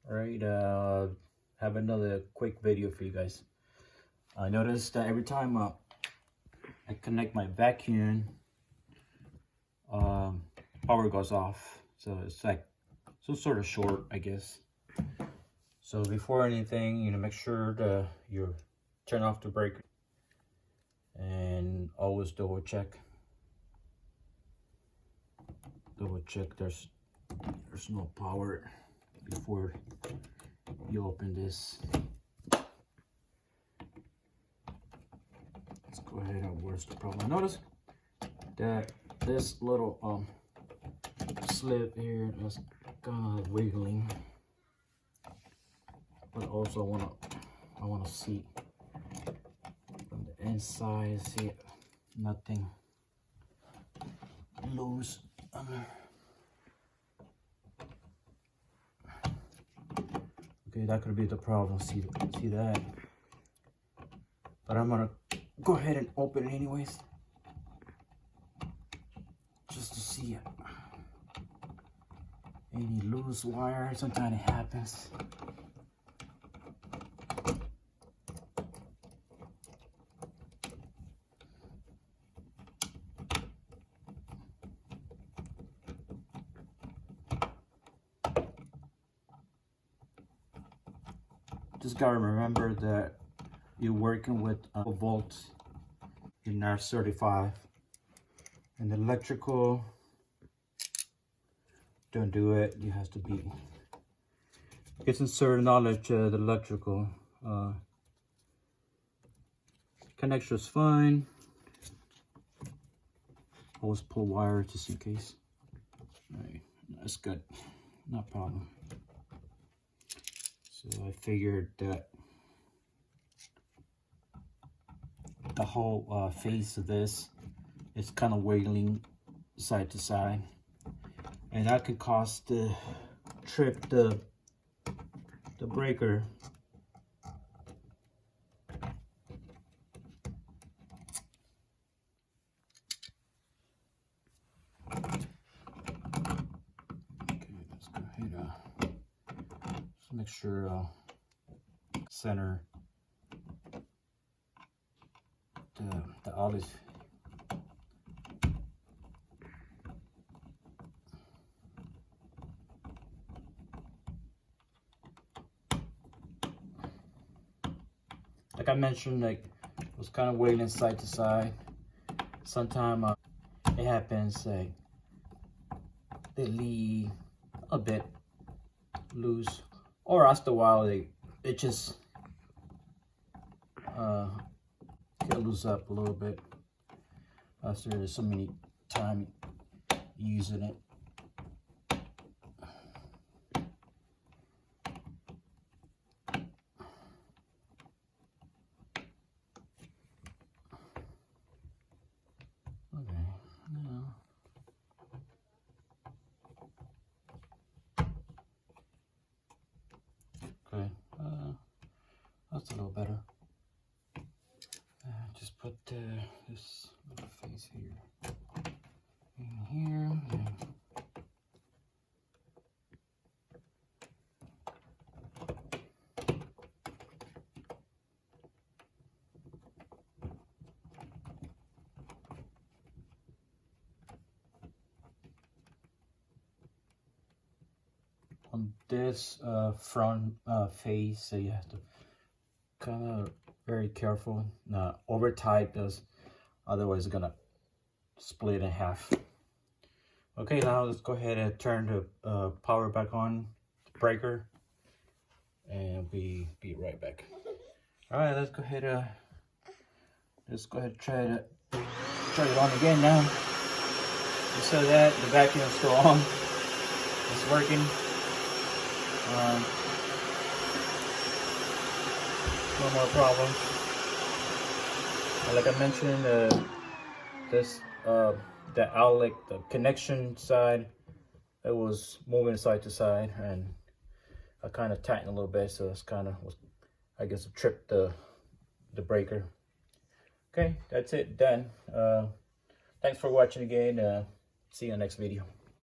Alright, have another quick video for you guys. I noticed that every time I connect my vacuum, power goes off. So it's like some sort of short, I guess. So before anything, make sure you turn off the breaker and always double check there's no power before you open this. Let's go ahead and where's the problem. Notice that this little slip here is kind of wiggling, but also I want to see from the inside, see nothing loose. Okay, that could be the problem. See that? But I'm gonna go ahead and open it anyways, just to see any loose wire. Sometimes it happens. Just gotta remember that you're working with volts in R35, and the electrical, don't do it. You have to be get some certain knowledge. The electrical connection is fine. Always pull wire just in case. All right, that's good, no problem. So I figured that the whole face of this is kind of wiggling side to side, and that could cause to trip the breaker. Okay, let's go ahead. Just make sure center the olive. Like I mentioned, like it was kind of wiggling side to side. Sometimes it happens like they leave a bit loose, or after a while it just get loose up a little bit after there's so many time using it. Okay, that's a little better. Just put this little face here in here. Yeah. On this front face, so you have to kind of very careful, not over tight, because otherwise it's gonna split in half. Okay, now let's go ahead and turn the power back on, the breaker, and be right back. All right, let's go ahead and try it on again now. Just so that the vacuum is still on, it's working. No more problems. Like I mentioned, the outlet, the connection side, it was moving side to side, and I kind of tightened a little bit, so it's kind of, I guess, tripped the breaker. Okay, that's it, done. Thanks for watching again. See you in the next video.